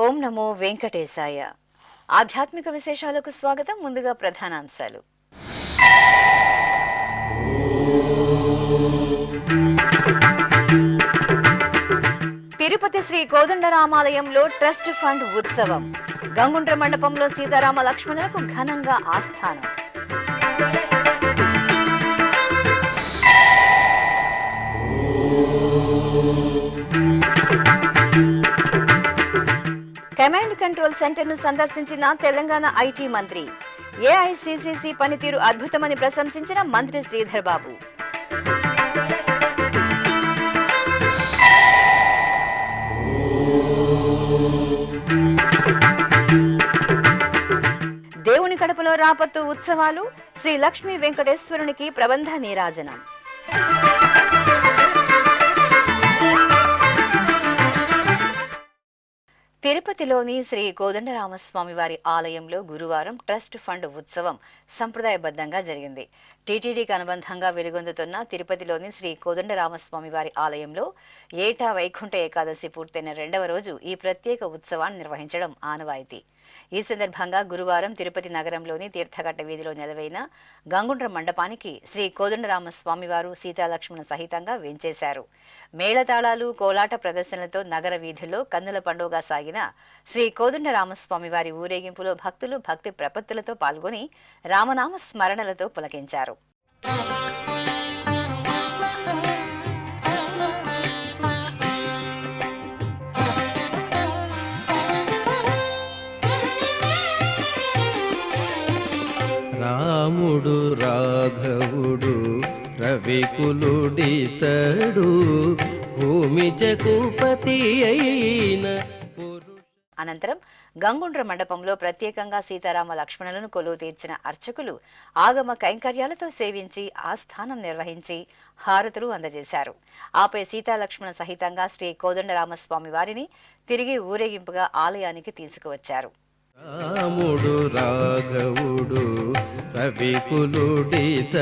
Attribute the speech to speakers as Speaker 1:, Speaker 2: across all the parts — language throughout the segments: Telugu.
Speaker 1: ఓం నమో వెంకటేశాయ. ఆధ్యాత్మిక విశేషాలకు స్వాగతం. ముందుగా ప్రధానాంశాలు. తిరుపతి శ్రీ కోదండరామాలయంలో ట్రస్ట్ ఫండ్ ఉత్సవం. గంగుండ్ర మండపంలో సీతారామ లక్ష్మణులకు ఘనంగా ఆస్థానం. కమాండ్ కంట్రోల్ సెంటర్ ను సందర్శించిన తెలంగాణ ఐటీ మంత్రి. ఏఐసిసిసి పనితీరు అద్భుతమని ప్రశంసించిన మంత్రి శ్రీధర్ బాబు. దేవుని కడపలో రాపత్తు ఉత్సవాలు. శ్రీ లక్ష్మీ వెంకటేశ్వరునికి ప్రబంధ నీరాజనం. తిరుపతిలోని శ్రీ కోదండరామస్వామి వారి ఆలయంలో గురువారం ట్రస్ట్ ఫండ్ ఉత్సవం సంప్రదాయబద్ధంగా జరిగింది. టీటీడీకి అనుబంధంగా వెలుగొందుతున్న తిరుపతిలోని శ్రీ కోదండరామస్వామి వారి ఆలయంలో ఏటా వైకుంఠ ఏకాదశి పూర్తయిన 2వ రోజు ఈ ప్రత్యేక ఉత్సవాన్ని నిర్వహించడం ఆనవాయితీ. ఈ సందర్భంగా గురువారం తిరుపతి నగరంలోని తీర్థఘట్ట వీధిలో నెలవైన గంగుండ్ర మండపానికి శ్రీ కోదండరామస్వామివారు సీతాలక్ష్మణ సహితంగా వేంచేశారు. మేళతాళాలు, కోలాట ప్రదర్శనలతో నగర వీధుల్లో కన్నుల పండుగగా సాగిన శ్రీ కోదండరామస్వామి వారి ఊరేగింపులో భక్తులు భక్తి ప్రపత్తులతో పాల్గొని రామనామ స్మరణలతో పులకించారు.
Speaker 2: రాముడు రాఘవుడు రవికులుడితడు భూమి జగపతి అయిన.
Speaker 1: అనంతరం గంగుండ్ర మండపంలో ప్రత్యేకంగా సీతారామ లక్ష్మణులను కొలువు తీర్చిన అర్చకులు ఆగమ కైంకర్యాలతో సేవించి ఆస్థానం నిర్వహించి హారతులు అందజేశారు. ఆపై సీతాలక్ష్మణ సహితంగా శ్రీ కోదండరామస్వామి వారిని తిరిగి ఊరేగింపుగా ఆలయానికి తీసుకువచ్చారు.
Speaker 2: రాముడు రాఘవుడు రవికులుడితడు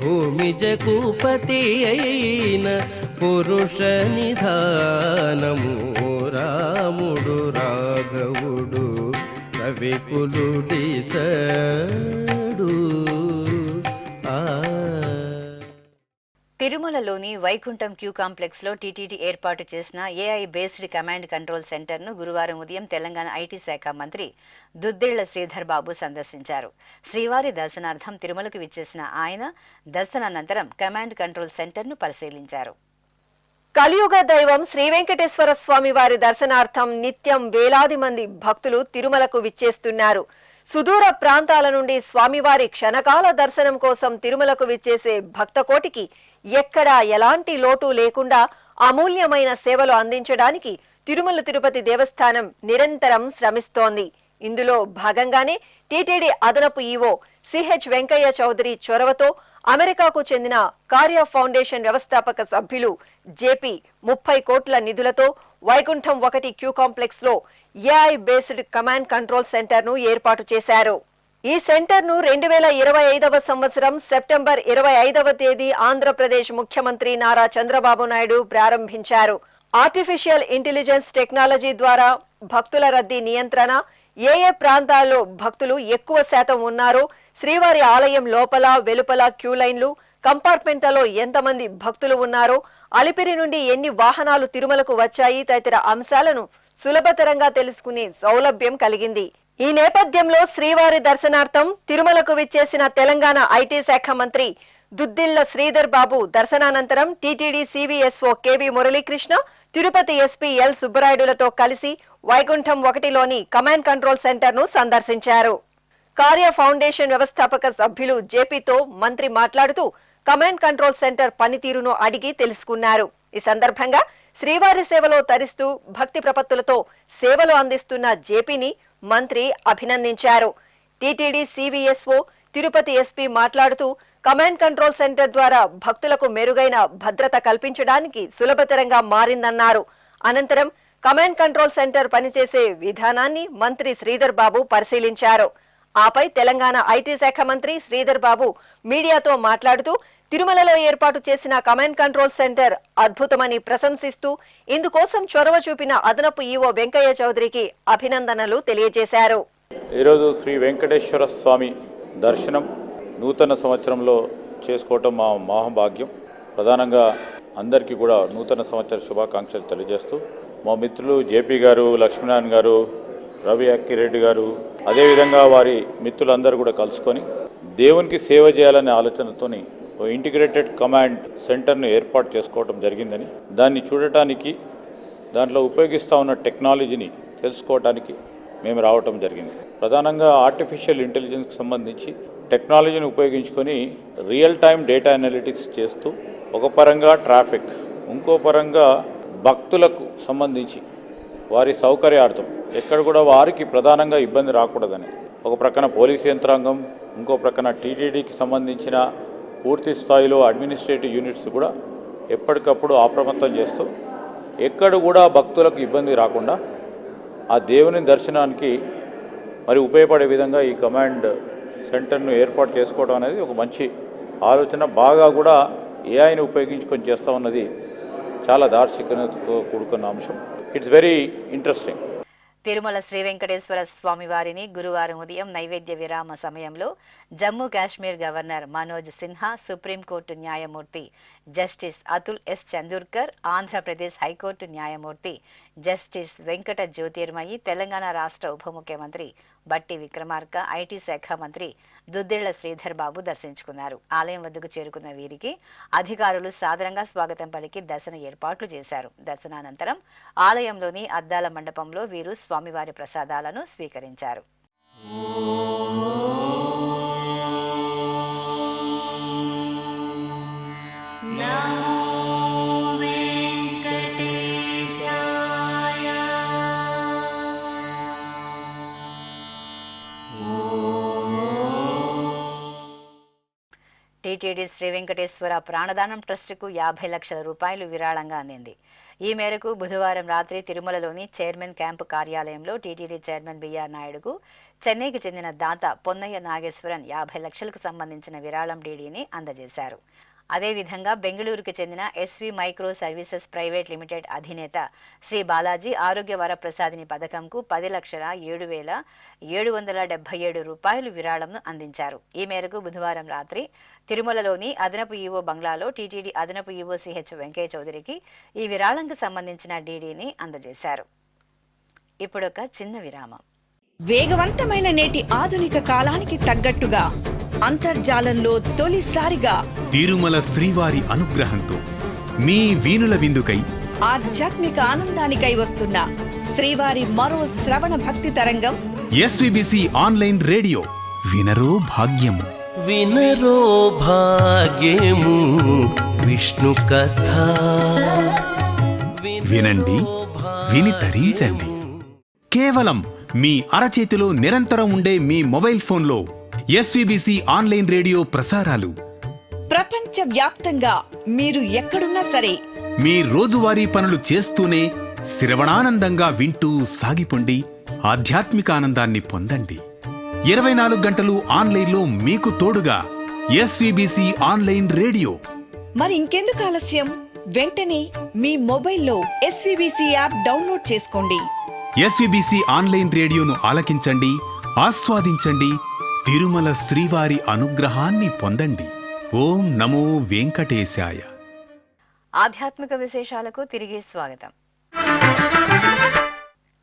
Speaker 2: భూమి జగపతి అయిన పురుష నిధానము. రాముడు రాఘవుడు రవికులుడితడు.
Speaker 1: తిరుమలలోని వైకుంఠం క్యూ కాంప్లెక్స్ లో టీటీడీ ఏర్పాటు చేసిన AI based command control centre ను గురువారం ఉదయం తెలంగాణ ఐటీ శాఖ మంత్రి దుద్దిళ్ల శ్రీధర్ బాబు సందర్శించారు. శ్రీవారి దర్శనార్థం తిరుమలకు విచ్చేసిన ఆయన దర్శనానంతరం కమాండ్ కంట్రోల్ సెంటర్ ను పరిశీలించారు.
Speaker 3: కలియుగ దైవం శ్రీ వెంకటేశ్వర స్వామి వారి దర్శనార్థం నిత్యం వేలాది మంది భక్తులు తిరుమలకు విచ్చేస్తున్నారు. సుదూర ప్రాంతాల నుండి స్వామివారి క్షణకాల దర్శనం కోసం తిరుమలకు విచ్చేసే భక్తకోటికి ఎక్కడా ఎలాంటి లోటు లేకుండా అమూల్యమైన సేవలు అందించడానికి తిరుమల తిరుపతి దేవస్థానం నిరంతరం శ్రమిస్తోంది. ఇందులో భాగంగానే టీటీడీ అదనపు ఈవో సిహెచ్ వెంకయ్య చౌదరి చొరవతో అమెరికాకు చెందిన కార్య ఫౌండేషన్ వ్యవస్థాపక సభ్యులు జేపీ 30 కోట్ల నిధులతో వైకుంఠం 1 క్యూ కాంప్లెక్స్ లో AI based command control centre ను ఏర్పాటు చేశారు. ఈ సెంటర్ ను 2025వ సంవత్సరం సెప్టెంబర్ 25వ తేదీ ఆంధ్రప్రదేశ్ ముఖ్యమంత్రి నారా చంద్రబాబు నాయుడు ప్రారంభించారు. ఆర్టిఫిషియల్ ఇంటెలిజెన్స్ టెక్నాలజీ ద్వారా భక్తుల రద్దీ నియంత్రణ, ఏ ప్రాంతాల్లో భక్తులు ఎక్కువ శాతం ఉన్నారో, శ్రీవారి ఆలయం లోపల వెలుపల క్యూ లైన్లు, కంపార్ట్మెంట్లలో ఎంతమంది భక్తులు ఉన్నారో, అలిపిరి నుండి ఎన్ని వాహనాలు తిరుమలకు వచ్చాయి తదితర అంశాలను సులభతరంగా తెలుసుకునే సౌలభ్యం కలిగింది. ఈ నేపథ్యంలో శ్రీవారి దర్శనార్థం తిరుమలకు విచ్చేసిన తెలంగాణ ఐటీ శాఖ మంత్రి దుద్దిళ్ల శ్రీధర్ బాబు దర్శనానంతరం TTD CVSO KV Muralikrishna, Tirupati SP L సుబ్బరాయుడులతో కలిసి వైకుంఠం 1లోని కమాండ్ కంట్రోల్ సెంటర్ ను సందర్శించారు. కార్య ఫౌండేషన్ వ్యవస్థాపక సభ్యులు జేపీతో మంత్రి మాట్లాడుతూ కమాండ్ కంట్రోల్ సెంటర్ పనితీరును అడిగి తెలుసుకున్నారు. ఈ సందర్భంగా శ్రీవారి సేవలో తరిస్తూ భక్తి ప్రపత్తులతో సేవలు అందిస్తున్న జేపీని మంత్రి అభినందించారు. టీటీడీ సివిఎస్ఓ తిరుపతి ఎస్పీ మాట్లాడుతూ కమాండ్ కంట్రోల్ సెంటర్ ద్వారా భక్తులకు మెరుగైన భద్రత కల్పించడానికి సులభతరంగా మారిందన్నారు. అనంతరం కమాండ్ కంట్రోల్ సెంటర్ పనిచేసే విధానాన్ని మంత్రి శ్రీధర్ బాబు పరిశీలించారు. ఆపై తెలంగాణ ఐటీ శాఖ మంత్రి శ్రీధర్ బాబు మీడియాతో మాట్లాడుతూ తిరుమలలో ఏర్పాటు చేసిన కమాండ్ కంట్రోల్ సెంటర్ అద్భుతమని ప్రశంసిస్తూ ఇందుకోసం చొరవ చూపిన అదనపు ఈవో వెంకయ్య చౌదరికి అభినందనలు తెలియజేశారు.
Speaker 4: ఈరోజు శ్రీ వెంకటేశ్వర స్వామి దర్శనం నూతన సంవత్సరంలో చేసుకోవటం మా మహాభాగ్యం. ప్రధానంగా అందరికీ కూడా నూతన సంవత్సర శుభాకాంక్షలు తెలియజేస్తూ మా మిత్రులు జేపీ గారు, లక్ష్మీనారాయణ గారు, రవి అక్కిరెడ్డి గారు, అదేవిధంగా వారి మిత్రులందరూ కూడా కలుసుకొని దేవునికి సేవ చేయాలనే ఆలోచనతోని ఓ ఇంటిగ్రేటెడ్ కమాండ్ సెంటర్ను ఏర్పాటు చేసుకోవడం జరిగిందని, దాన్ని చూడటానికి దాంట్లో ఉపయోగిస్తూ ఉన్న టెక్నాలజీని తెలుసుకోవడానికి మేము రావటం జరిగింది. ప్రధానంగా ఆర్టిఫిషియల్ ఇంటెలిజెన్స్కి సంబంధించి టెక్నాలజీని ఉపయోగించుకొని రియల్ టైం డేటా అనాలిటిక్స్ చేస్తూ ఒక పరంగా ట్రాఫిక్, ఇంకో పరంగా భక్తులకు సంబంధించి వారి సౌకర్యార్థం ఎక్కడ కూడా వారికి ప్రధానంగా ఇబ్బంది రాకూడదని ఒక ప్రక్కన పోలీస్ యంత్రాంగం, ఇంకో ప్రక్కన టీటీడీకి సంబంధించిన పూర్తి స్థాయిలో అడ్మినిస్ట్రేటివ్ యూనిట్స్ కూడా ఎప్పటికప్పుడు అప్రమత్తం చేస్తూ ఎక్కడ కూడా భక్తులకు ఇబ్బంది రాకుండా ఆ దేవుని దర్శనానికి మరి ఉపయోగపడే విధంగా ఈ కమాండ్ సెంటర్ను ఏర్పాటు చేసుకోవడం అనేది ఒక మంచి ఆలోచన. బాగా కూడా ఏఐని ఉపయోగించుకొని చేస్తూ ఉన్నది చాలా దార్శనికతతో కూడుకున్న అంశం. It's very interesting.
Speaker 1: Tirumala Sri Venkateswara Swamy వారిని గురువారం ఉదయం నైవేద్య విరామ సమయంలో జమ్మూ కాశ్మీర్ గవర్నర్ మనోజ్ సిన్హా, సుప్రీంకోర్టు న్యాయమూర్తి justice Atul S Chandurkar, Andhra Pradesh high court న్యాయమూర్తి జస్టిస్ వెంకట జ్యోతిర్మయి, తెలంగాణ రాష్ట్ర ఉప ముఖ్యమంత్రి బట్టి విక్రమార్క, ఐటీ శాఖ మంత్రి దుద్దిళ్ల శ్రీధర్ బాబు దర్శించుకున్నారు. ఆలయం వద్దకు చేరుకున్న వీరికి అధికారులు సాదరంగా స్వాగతం పలికి దర్శన ఏర్పాట్లు చేశారు. దర్శనానంతరం ఆలయంలోని అద్దాల మండపంలో వీరు స్వామివారి ప్రసాదాలను స్వీకరించారు. టీటీడీ శ్రీ వెంకటేశ్వర ప్రాణదానం ట్రస్టుకు 50 లక్షల రూపాయలు విరాళంగా అందింది. ఈ మేరకు బుధవారం రాత్రి తిరుమలలోని చైర్మన్ క్యాంపు కార్యాలయంలో టీటీడీ చైర్మన్ బిఆర్ నాయుడుకు చెన్నైకి చెందిన దాత పొన్నయ్య నాగేశ్వరన్ 50 లక్షలకు సంబంధించిన విరాళం డీడీని అందజేశారు. అదేవిధంగా బెంగళూరుకు చెందిన SV Micro Services Private Limited అధినేత శ్రీ బాలాజీ ఆరోగ్య వరప్రసాదిని పథకంకు 10,07,777 రూపాయలు విరాళంను అందించారు. ఈ మేరకు బుధవారం రాత్రి తిరుమలలోని అదనపు ఈవో బంగ్లాలో టీటీడీ అదనపు ఈవో సిహెచ్ వెంకయ్య చౌదరికి ఈ విరాళంకు సంబంధించిన డీడీని అందజేశారు. ఇప్పుడొక చిన్న విరామం.
Speaker 5: వేగవంతమైన నేటి ఆధునిక కాలానికి తగ్గట్టుగా అంతర్జాలంలో తొలిసారిగా
Speaker 6: తిరుమల శ్రీవారి అనుగ్రహంతో మీ వీణుల విందుకై
Speaker 5: ఆధ్యాత్మిక ఆనందానికై వస్తున్న శ్రీవారి మరో శ్రవణ భక్తి తరంగం
Speaker 6: ఎస్వీబీసీ ఆన్లైన్ రేడియో. వినరో భాగ్యము,
Speaker 2: వినరో భాగ్యము విష్ణు కథ.
Speaker 6: వినండి, విని తరించండి. కేవలం మీ అరచేతిలో నిరంతరం ఉండే మీ మొబైల్ ఫోన్లో ఎస్వీబీసీ ఆన్లైన్ రేడియో ప్రసారాలు
Speaker 5: ప్రపంచ వ్యాప్తంగా మీరు ఎక్కడున్నా సరే
Speaker 6: మీ రోజువారీ పనులు చేస్తూనే శ్రవణానందంగా వింటూ సాగిపోండి. ఆధ్యాత్మిక ఆనందాన్ని పొందండి. 24 గంటలు ఆన్లైన్లో మీకు తోడుగా ఎస్వీబీసీ ఆన్లైన్ రేడియో.
Speaker 5: మరి ఇంకెందుకు ఆలస్యం? వెంటనే మీ మొబైల్లో ఎస్వీబీసీ యాప్ డౌన్లోడ్ చేసుకోండి.
Speaker 6: ఎస్వీబీసీ ఆన్లైన్ రేడియోను ఆలకించండి, ఆస్వాదించండి. తిరుమల శ్రీవారి అనుగ్రహాన్ని పొందండి. ఓం నమో వెంకటేశాయ.
Speaker 1: ఆధ్యాత్మిక విశేషాలకు తిరిగి స్వాగతం.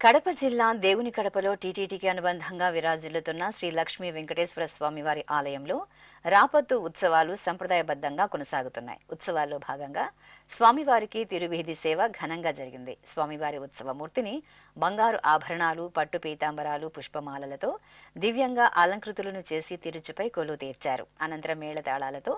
Speaker 1: కడప జిల్లా దేవుని కడపలో టీటీడీకి అనుబంధంగా విరాజిల్లుతున్న శ్రీ లక్ష్మీ వెంకటేశ్వర స్వామివారి ఆలయంలో రాపత్తు ఉత్సవాలు సంప్రదాయబద్ధంగా కొనసాగుతున్నాయి. ఉత్సవాల్లో భాగంగా స్వామివారికి తిరువీధి సేవ ఘనంగా జరిగింది. స్వామివారి ఉత్సవ మూర్తిని బంగారు ఆభరణాలు, పట్టు పీతాంబరాలు, పుష్పమాలలతో దివ్యంగా అలంకృతులను చేసి తిరుచుపై కొలువు తీర్చారు. అనంతరం మేళతాళాలతో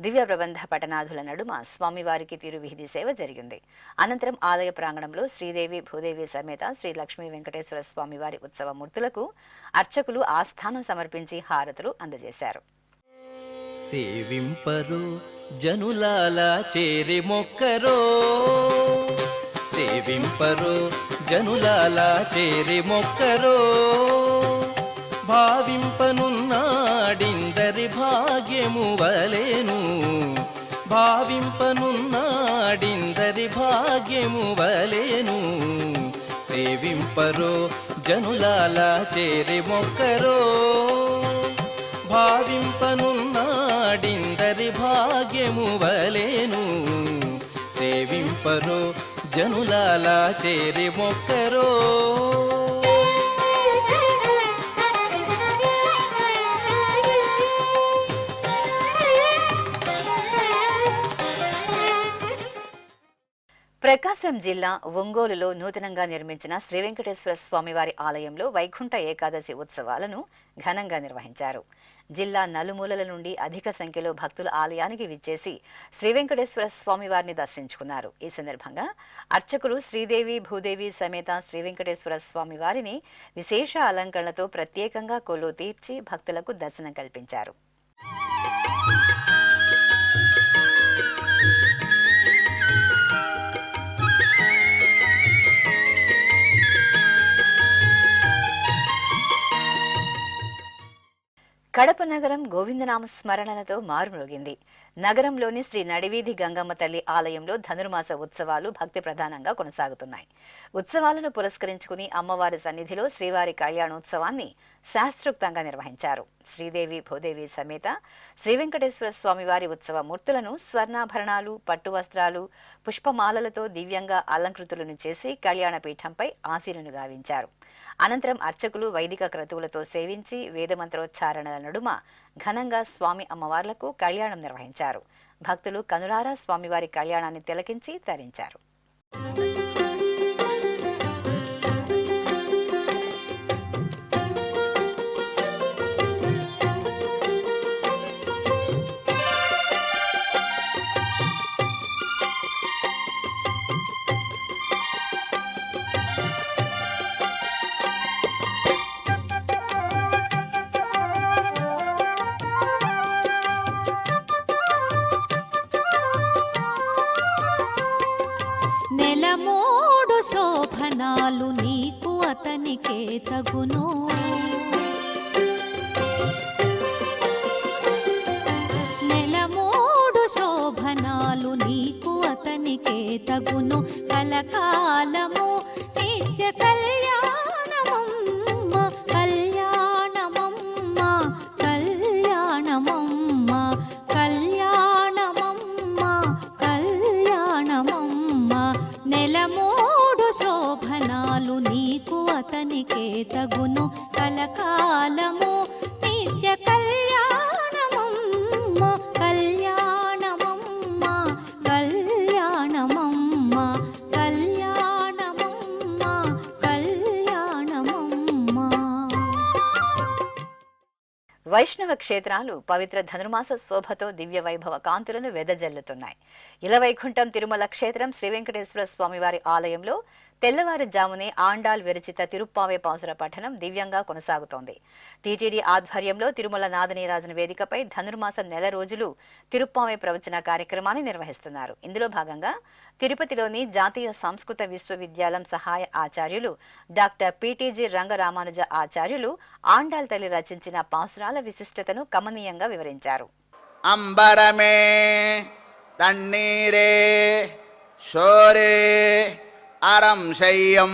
Speaker 1: దివ్య ప్రబంధ పఠనాదుల నడుమ స్వామివారికి తిరువీధి సేవ జరిగింది. అనంతరం ఆలయ ప్రాంగణంలో శ్రీదేవి భూదేవి సమేత శ్రీ లక్ష్మీ వెంకటేశ్వర స్వామివారి ఉత్సవ మూర్తులకు అర్చకులు ఆస్థానం సమర్పించి హారతులు అందజేశారు.
Speaker 2: సేవింపరు జనులాల చేరి మొక్కరో, సేవింపరు జనులాల చేరి మొక్కరో, భావింపనున్నాడిందరి భాగ్యము వలెను, భావింపనున్నాడిందరి భాగ్యము వలెను, సేవింపరు జనులాల చేరి మొక్కరో, భావింపనున్నాడిందరి భాగ్యము వలెను, సేవింపరో జనులాల చేరి మొక్కరో.
Speaker 1: ప్రకాశం జిల్లా ఒంగోలులో నూతనంగా నిర్మించిన శ్రీ వెంకటేశ్వర స్వామివారి ఆలయంలో వైకుంఠ ఏకాదశి ఉత్సవాలను ఘనంగా నిర్వహించారు. జిల్లా నలుమూలల నుండి అధిక సంఖ్యలో భక్తులు ఆలయానికి విచ్చేసి శ్రీ వెంకటేశ్వర స్వామివారిని దర్శించుకున్నారు. ఈ సందర్భంగా అర్చకులు శ్రీదేవి భూదేవి సమేత శ్రీ వెంకటేశ్వర స్వామివారిని విశేష అలంకరణలతో ప్రత్యేకంగా కొలువు తీర్చి భక్తులకు దర్శనం కల్పించారు. కడప నగరం గోవిందనామ స్మరణలతో మారుమ్రోగింది. నగరంలోని శ్రీ నడివీధి గంగమ్మ తల్లి ఆలయంలో ధనుర్మాస ఉత్సవాలు భక్తి ప్రధానంగా కొనసాగుతున్నాయి. ఉత్సవాలను పురస్కరించుకుని అమ్మవారి సన్నిధిలో శ్రీవారి కళ్యాణోత్సవాన్ని శాస్త్రోక్తంగా నిర్వహించారు. శ్రీదేవి భూదేవి సమేత శ్రీ వెంకటేశ్వర స్వామివారి ఉత్సవ మూర్తులను స్వర్ణాభరణాలు, పట్టు వస్త్రాలు, పుష్పమాలలతో దివ్యంగా అలంకృతులను చేసి కళ్యాణపీఠంపై ఆశీనులు గావించారు. అనంతరం అర్చకులు వైదిక క్రతువులతో సేవించి వేదమంత్రోచ్చారణల నడుమ ఘనంగా స్వామి అమ్మవార్లకు కళ్యాణం నిర్వహించారు. భక్తులు కనులారా స్వామివారి కళ్యాణాన్ని తిలకించి తరించారు.
Speaker 7: నెలమూడు శోభనాలు నీకు అతనికే తగును, నెలమూడు శోభనాలు నీకు అతనికే తగును, కలకాలము నిత్య కళ్యాణమమ్మ, కళ్యాణమమ్మ, కళ్యాణమమ్మ, కళ్యాణమమ్మ, కళ్యాణమమ్మ. నెలమూడు శోభనాలు నీకు అతనికే తగును, కలకాలము నిత్య కళ్యాణమమ్మ, కళ్యాణమమ్మ, కళ్యాణమమ్మ, కళ్యాణమమ్మ, కళ్యాణమమ్మ.
Speaker 1: వైష్ణవ క్షేత్రాలు పవిత్ర ధనుర్మాస శోభతో దివ్య వైభవ కాంతులను వెదజల్లుతున్నాయి. ఇలవైకుంఠం తిరుమల క్షేత్రం శ్రీ వెంకటేశ్వర స్వామివారి ఆలయంలో తెల్లవారుజామునే ఆండాల్ విరచిత తిరుప్పావే పాసుర పఠనం దివ్యంగా కొనసాగుతోంది. టీటీడీ ఆధ్వర్యంలో తిరుమల నాదనీరాజన వేదికపై ధనుర్మాసం నెల రోజులు తిరుప్పావే ప్రవచన కార్యక్రమాన్ని నిర్వహిస్తున్నారు. ఇందులో భాగంగా తిరుపతిలోని జాతీయ సంస్కృత విశ్వవిద్యాలయం సహాయ ఆచార్యులు డాక్టర్ పిటిజి రంగరామానుజ ఆచార్యులు ఆండాల్ తల్లి రచించిన పాసురాల విశిష్టతను కమనీయంగా వివరించారు.
Speaker 8: అంబరమే తన్నీరే శోరే అరం శయ్యం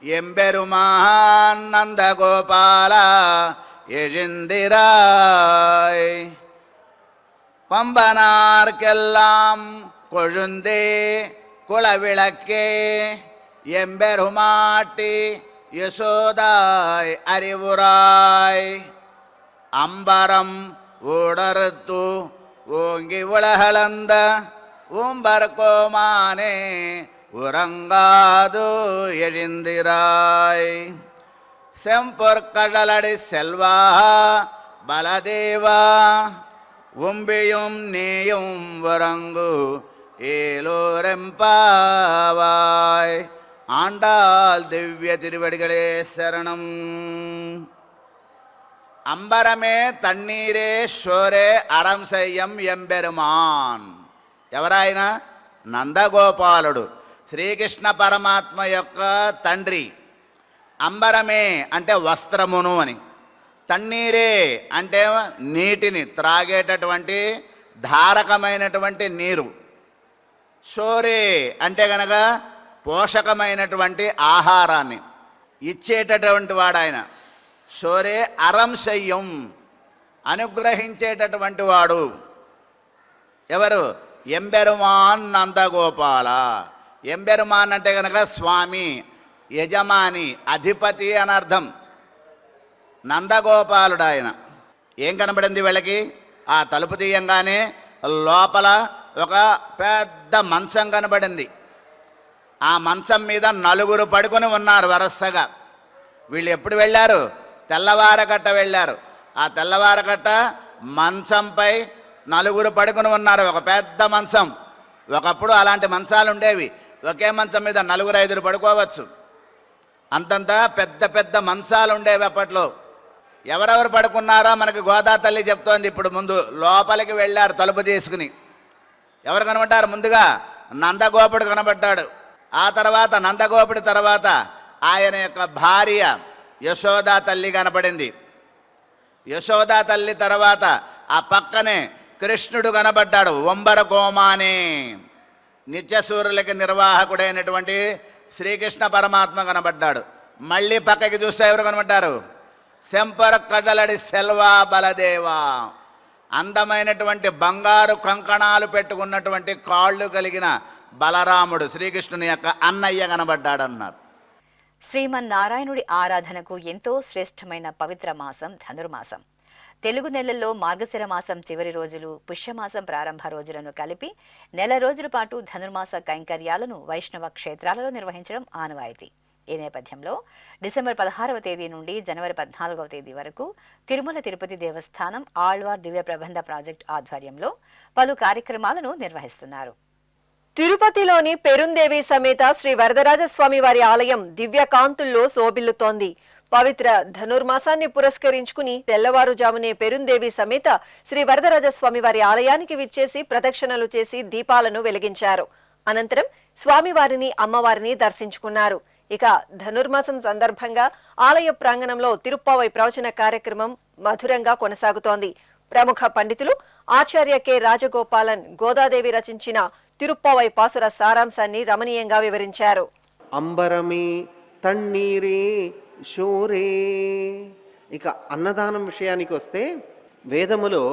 Speaker 8: எம்பெருமான் நந்தகோபால எழுந்திராய் பம்பனார்க்கெல்லாம் கொழுந்தே குலவிளக்கே எம்பெருமாட்டி யசோதாய் அறிவுராய் அம்பரம் ஊடறுத்து ஓங்கி உலகளந்த ஊம்பர்கோமானே உறங்காது எழுந்திராய் செம்பொற்கடலடி செல்வா பலதேவா உம்பியும் நீயும் உறங்கு ஏலோரெம்பாவாய் ஆண்டாள் திவ்ய திருவடிகளே சரணம். అంబరమే తన్నీరే షోరే అరం సయ్యం ఎంబెరుమాన్. ఎవరాయన? నందగోపాలుడు, శ్రీకృష్ణ పరమాత్మ యొక్క తండ్రి. అంబరమే అంటే వస్త్రమును అని, తన్నీరే అంటే నీటిని, త్రాగేటటువంటి ధారకమైనటువంటి నీరు, షోరే అంటే గనక పోషకమైనటువంటి ఆహారాన్ని ఇచ్చేటటువంటి వాడాయన. షోరే అరంశయ్యం అనుగ్రహించేటటువంటి వాడు. ఎవరు? ఎంబెరుమాన్ నందగోపాల. ఎంబెరుమాన్ అంటే కనుక స్వామి, యజమాని, అధిపతి అని అర్థం. నందగోపాలుడు ఆయన. ఏం కనబడింది వీళ్ళకి? ఆ తలుపు తీయంగానే లోపల ఒక పెద్ద మంచం కనబడింది. ఆ మంచం మీద నలుగురు పడుకొని ఉన్నారు వరసగా. వీళ్ళు ఎప్పుడు వెళ్ళారు? తెల్లవారగట్ట వెళ్ళారు. ఆ తెల్లవారగట్ట మంచంపై నలుగురు పడుకుని ఉన్నారు. ఒక పెద్ద మంచం. ఒకప్పుడు అలాంటి మంచాలు ఉండేవి. ఒకే మంచం మీద నలుగురు ఐదుగురు పడుకోవచ్చు. అంతంత పెద్ద పెద్ద మంచాలు ఉండేవి అప్పట్లో. ఎవరెవరు పడుకున్నారో మనకి గోదా తల్లి చెప్తోంది. ఇప్పుడు ముందు లోపలికి వెళ్ళారు తలుపు తీసుకుని. ఎవరు కనబడ్డారు? ముందుగా నందగోపుడు కనబడ్డాడు. ఆ తర్వాత నందగోపుడి తర్వాత ఆయన యొక్క భార్య యశోదా తల్లి కనపడింది. యశోదా తల్లి తర్వాత ఆ పక్కనే కృష్ణుడు కనబడ్డాడు. ఒంబరగోమానే నిత్యసూరులకి నిర్వాహకుడైనటువంటి శ్రీకృష్ణ పరమాత్మ కనబడ్డాడు. మళ్ళీ పక్కకి చూస్తే ఎవరు కనబడ్డారు? శంపర కడలడి సెల్వా బలదేవా, అందమైనటువంటి బంగారు కంకణాలు పెట్టుకున్నటువంటి కాళ్ళు కలిగిన బలరాముడు, శ్రీకృష్ణుని యొక్క అన్నయ్య కనబడ్డాడు అన్నారు.
Speaker 1: శ్రీమన్నారాయణుడి ఆరాధనకు ఎంతో శ్రేష్టమైన పవిత్ర మాసం ధనుర్మాసం. తెలుగు నెలల్లో మార్గశిర మాసం చివరి రోజులు, పుష్యమాసం ప్రారంభ రోజులను కలిపి నెల రోజుల పాటు ధనుర్మాస కైంకర్యాలను వైష్ణవ క్షేత్రాలలో నిర్వహించడం ఆనవాయితీ. ఈ నేపథ్యంలో డిసెంబర్ 16వ తేదీ నుండి జనవరి 14వ తేదీ వరకు తిరుమల తిరుపతి దేవస్థానం ఆళ్వార్ దివ్య ప్రబంధ ప్రాజెక్ట్ ఆధ్వర్యంలో పలు కార్యక్రమాలను నిర్వహిస్తున్నారు.
Speaker 3: తిరుపతిలోని పెరుందేవి సమేత శ్రీ వరదరాజస్వామి వారి ఆలయం దివ్యకాంతుల్లో శోభిల్లుతోంది. పవిత్ర ధనుర్మాసాన్ని పురస్కరించుకుని తెల్లవారుజామునే పెరుందేవి సమేత శ్రీ వరదరాజస్వామి వారి ఆలయానికి విచ్చేసి ప్రదక్షిణలు చేసి దీపాలను వెలిగించారు. అనంతరం స్వామివారిని, అమ్మవారిని దర్శించుకున్నారు. ఇక ధనుర్మాసం సందర్భంగా ఆలయ ప్రాంగణంలో తిరుప్పావై ప్రవచన కార్యక్రమం మధురంగా కొనసాగుతోంది. ప్రముఖ పండితులు ఆచార్య కె రాజగోపాలన్ గోదాదేవి రచించిన తిరుప్పావై పాసుర సారాంశాన్ని రమణీయంగా వివరించారు.
Speaker 9: అంబరమే తన్నీరే షోరే. ఇక అన్నదానం విషయానికి వస్తే వేదములో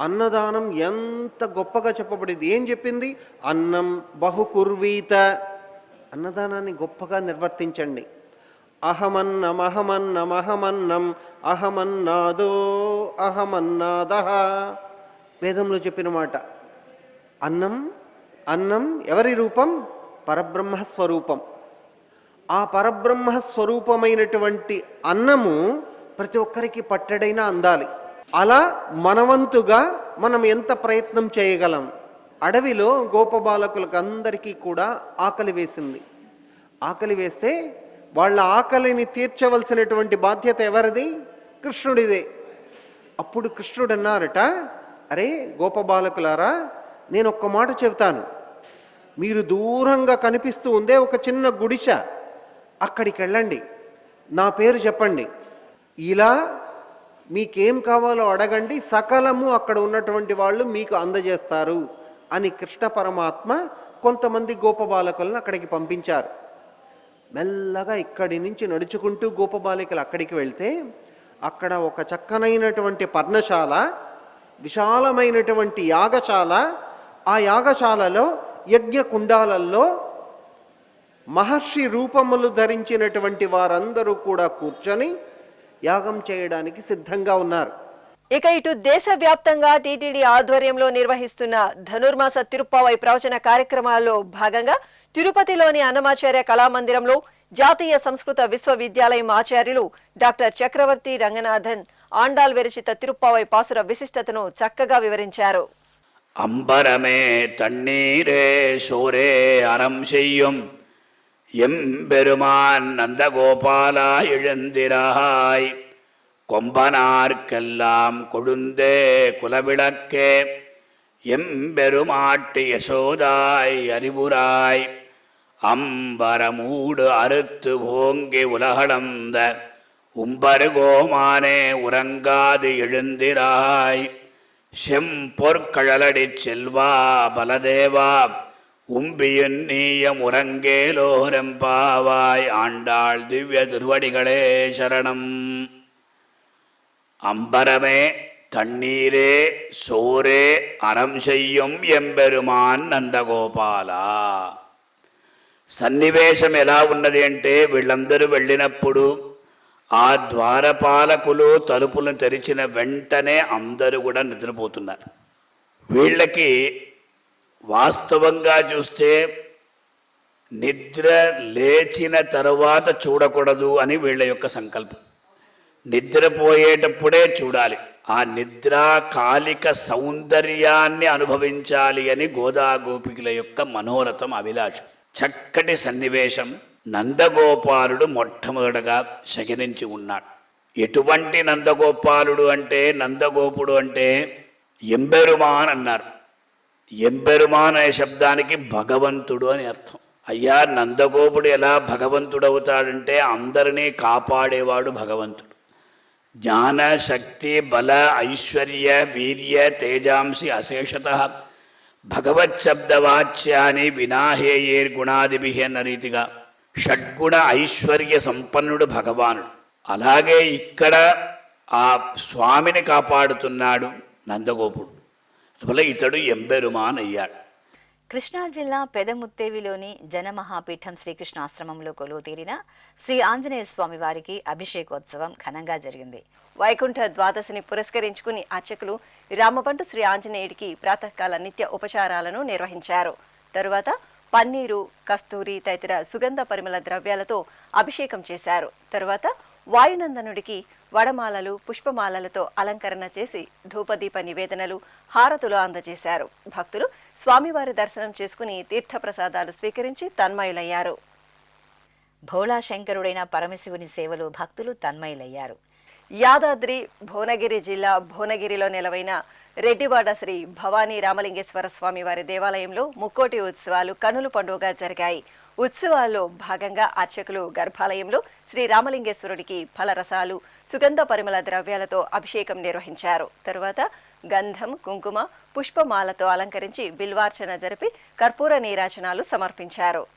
Speaker 9: అన్నదానం ఎంత గొప్పగా చెప్పబడింది. ఏం చెప్పింది? అన్నం బహుకుర్వీత, అన్నదానాన్ని గొప్పగా నిర్వర్తించండి. అహమన్నం అహమన్నం అహమన్నం అహమన్నాదో అహమన్నాదః, వేదంలో చెప్పిన మాట. అన్నం అన్నం ఎవరి రూపం? పరబ్రహ్మ స్వరూపం. ఆ పరబ్రహ్మ స్వరూపమైనటువంటి అన్నము ప్రతి ఒక్కరికి పట్టడైనా అందాలి. అలా మనవంతుగా మనం ఎంత ప్రయత్నం చేయగలం? అడవిలో గోపబాలకులకు అందరికీ కూడా ఆకలి వేసింది. ఆకలి వేస్తే వాళ్ళ ఆకలిని తీర్చవలసినటువంటి బాధ్యత ఎవరిది? కృష్ణుడిదే. అప్పుడు కృష్ణుడు అన్నారట, అరే గోపబాలకులారా, నేను ఒక్క మాట చెబుతాను. మీరు దూరంగా కనిపిస్తూ ఉందే ఒక చిన్న గుడిస, అక్కడికి వెళ్ళండి, నా పేరు చెప్పండి, ఇలా మీకేం కావాలో అడగండి, సకలము అక్కడ ఉన్నటువంటి వాళ్ళు మీకు అందజేస్తారు అని కృష్ణ పరమాత్మ కొంతమంది గోపబాలకులను అక్కడికి పంపించారు. మెల్లగా ఇక్కడి నుంచి నడుచుకుంటూ గోపబాలికలు అక్కడికి వెళ్తే అక్కడ ఒక చక్కనైనటువంటి పర్ణశాల, విశాలమైనటువంటి యాగశాల, ఆ యాగశాలలో యజ్ఞ కుండాలల్లో మహర్షి రూపములు ధరించినటువంటి వారందరూ కూడా కూర్చొని యాగం చేయడానికి సిద్ధంగా ఉన్నారు.
Speaker 3: ఇక ఇటు దేశవ్యాప్తంగా టీటీడీ ఆధ్వర్యంలో నిర్వహిస్తున్న ధనుర్మాస తిరుప్పావై ప్రవచన కార్యక్రమాల్లో భాగంగా తిరుపతిలోని అన్నమాచార్య కళామందిరంలో జాతీయ సంస్కృత విశ్వవిద్యాలయం ఆచార్యులు డాక్టర్ చక్రవర్తి రంగనాథన్ ఆండాల్ విరచిత తిరుప్పావై పాసుర విశిష్టతను చక్కగా వివరించారు.
Speaker 10: அம்பரமே தண்ணீரே சோரே அறம் செய்யும் எம்பெருமான் நந்தகோபாலா எழுந்திராய் கொம்பனார்க்கெல்லாம் கொழுந்தே குலவிளக்கே எம்பெருமாட்டு யசோதாய் அறிவுராய் அம்பரமூடு அறுத்து ஓங்கி உலகளந்த உம்பருகோமானே உறங்காது எழுந்திராய் செம்பொற்கழலடி செல்வா பலதேவா உம்பியின் நீயம் உறங்கேலோரெம்பாவாய் ஆண்டாள் திவ்ய திருவடிகளே சரணம். அம்பரமே தண்ணீரே சோரே அறம் செய்யும் ఎంబెరుమాన్ నందగోపాలా. సన్నివేశం ఎలా ఉన్నది అంటే వీళ్ళందరూ వెళ్ళినప్పుడు ఆ ద్వారపాలకులు తలుపులను తెరిచిన వెంటనే అందరూ కూడా నిద్రపోతున్నారు. వీళ్ళకి వాస్తవంగా చూస్తే నిద్ర లేచిన తర్వాత చూడకూడదు అని వీళ్ళ యొక్క సంకల్పం. నిద్రపోయేటప్పుడే చూడాలి. ఆ నిద్రాకాలిక సౌందర్యాన్ని అనుభవించాలి అని గోదాగోపికల యొక్క మనోరథం, అభిలాషం. చక్కటి సన్నివేశం. నందగోపాలుడు మొట్టమొదటగా శయనించి ఉన్నాడు. ఎటువంటి నందగోపాలుడు అంటే, నందగోపుడు అంటే ఎంబెరుమాన్ అన్నారు. ఎంబెరుమాన్ అనే శబ్దానికి భగవంతుడు అని అర్థం. అయ్యా, నందగోపుడు ఎలా భగవంతుడు అవుతాడంటే అందరినీ కాపాడేవాడు భగవంతుడు. జ్ఞాన శక్తి బల ఐశ్వర్య వీర్య తేజాంసి అశేషత భగవచ్చబ్దవాచ్యాన్ని వినాహేయేర్గుణాదిభి అన్న రీతిగా షడ్గుణ ఐశ్వర్య సంపన్నుడు భగవానుడు. అలాగే ఇక్కడ ఆ స్వామిని కాపాడుతున్నాడు నందగోపుడు. అందువల్ల ఇతడు ఎంబెరుమాన్ అయ్యాడు.
Speaker 1: కృష్ణా జిల్లా పెదముత్తేవిలోని జనమహాపీఠం శ్రీకృష్ణాశ్రమంలో కొలువు తీరిన శ్రీ ఆంజనేయ స్వామి వారికి అభిషేకోత్సవం ఘనంగా జరిగింది.
Speaker 3: వైకుంఠ ద్వాదశిని పురస్కరించుకుని అర్చకులు రామబంటు శ్రీ ఆంజనేయుడికి ప్రాతకాల నిత్య ఉపచారాలను నిర్వహించారు. తరువాత పన్నీరు, కస్తూరి తదితర సుగంధ పరిమళ ద్రవ్యాలతో అభిషేకం చేశారు. తరువాత వాయునందనుడికి వడమాలలు, పుష్పమాలలతో అలంకరణ చేసి ధూపదీప నివేదనలు, హారతులు అందజేశారు. భక్తులు స్వామివారి దర్శనం చేసుకుని తీర్థప్రసాదాలు స్వీకరించి తన్మయులయ్యారు.
Speaker 1: భోళా శంకరుడైన పరమశివుని సేవలో భక్తులు తన్మయులయ్యారు.
Speaker 3: యాదాద్రి భువనగిరి జిల్లా భువనగిరిలో నెలవైన రెడ్డివాడ శ్రీ భవానీ రామలింగేశ్వర స్వామి వారి దేవాలయంలో ముక్కోటి ఉత్సవాలు కనుల పండుగగా జరిగాయి. ఉత్సవాల్లో భాగంగా అర్చకులు గర్భాలయంలో శ్రీ రామలింగేశ్వరుడికి ఫలరసాలు, సుగంధ పరిమళ ద్రవ్యాలతో అభిషేకం నిర్వహించారు. తరువాత గంధం, కుంకుమ, పుష్పమాలతో అలంకరించి బిల్వార్చన జరిపి కర్పూర నీరాజనాలు సమర్పించారు.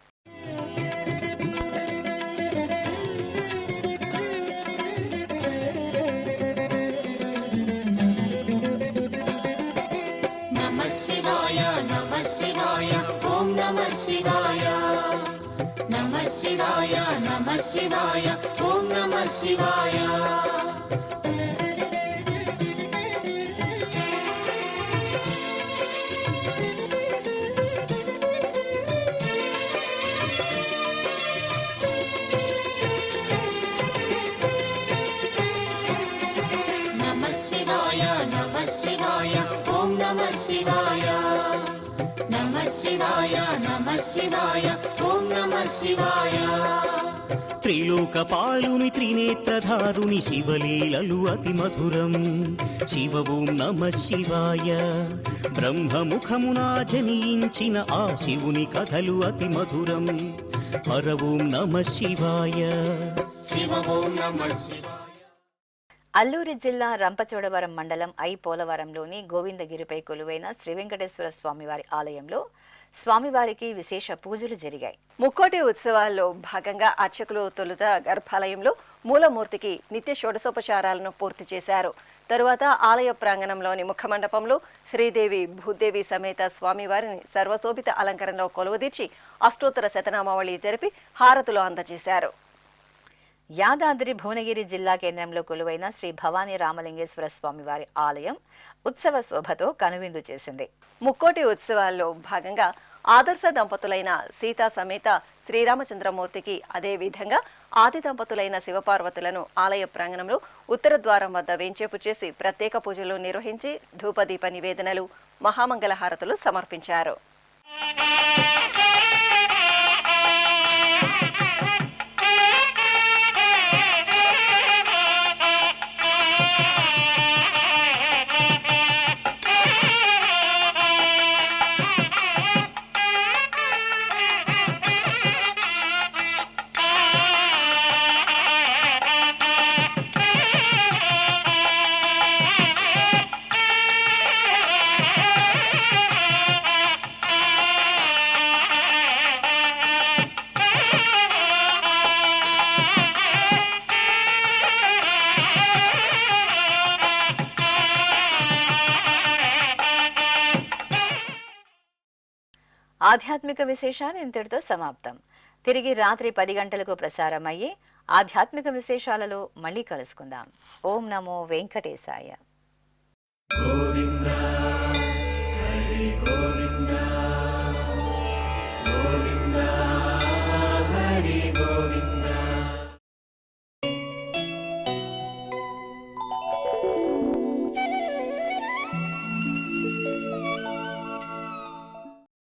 Speaker 7: శివాయ నమః శివాయ ఓం నమః శివాయ. నమః శివాయ నమః శివాయ ఓం నమః శివాయ. నమః శివాయ నమః శివాయ ఓం నమః శివాయ.
Speaker 11: త్రిలోకపాలుని త్రినేత్రధారుని శివలీలలు అతి మధురం. శివ ఓం నమః శివాయ. బ్రహ్మముఖమున జనించిన ఆ శివుని కథలు అతి మధురం. హర ఓం నమః శివాయ.
Speaker 7: శివ ఓం నమః శివాయ.
Speaker 1: అల్లూరి జిల్లా రంపచోడవరం మండలం ఐ పోలవరంలోని గోవిందగిరిపై కొలువైన శ్రీ వెంకటేశ్వర స్వామివారి ఆలయంలో స్వామివారికి విశేష పూజలు జరిగాయి.
Speaker 3: ముక్కోటి ఉత్సవాల్లో భాగంగా అర్చకులు తొలుత గర్భాలయంలో మూలమూర్తికి నిత్య షోడశోపచారాలను పూర్తి చేశారు. తరువాత ఆలయ ప్రాంగణంలోని ముఖమండపంలో శ్రీదేవి భూదేవి సమేత స్వామివారిని సర్వశోభిత అలంకరణలో కొలువుదీర్చి అష్టోత్తర శతనామావళి జరిపి హారతులు అందజేశారు.
Speaker 1: యాదాద్రి భువనగిరి జిల్లా కేంద్రంలో కొలువైన శ్రీ భవానీ రామలింగేశ్వర స్వామివారి ఆలయం ఉత్సవ శోభతో కనువిందు చేసింది.
Speaker 3: ముక్కోటి ఉత్సవాల్లో భాగంగా ఆదర్శ దంపతులైన సీతా సమేత శ్రీరామచంద్రమూర్తికి, అదే విధంగా ఆది దంపతులైన శివపార్వతులను ఆలయ ప్రాంగణంలో ఉత్తర ద్వారం వద్ద వేంచేపు చేసి ప్రత్యేక పూజలు నిర్వహించి ధూపదీప నివేదనలు, మహామంగళ హారతులు సమర్పించారు.
Speaker 1: ఆధ్యాత్మిక విశేషాలు ఇంతటితో సమాప్తం. తిరిగి రాత్రి 10 గంటలకు ప్రసారమయ్యే ఆధ్యాత్మిక విశేషాలలో మళ్ళీ కలుసుకుందాం. ఓం నమో వెంకటేశాయ.
Speaker 7: గోవింద హరి గోవింద.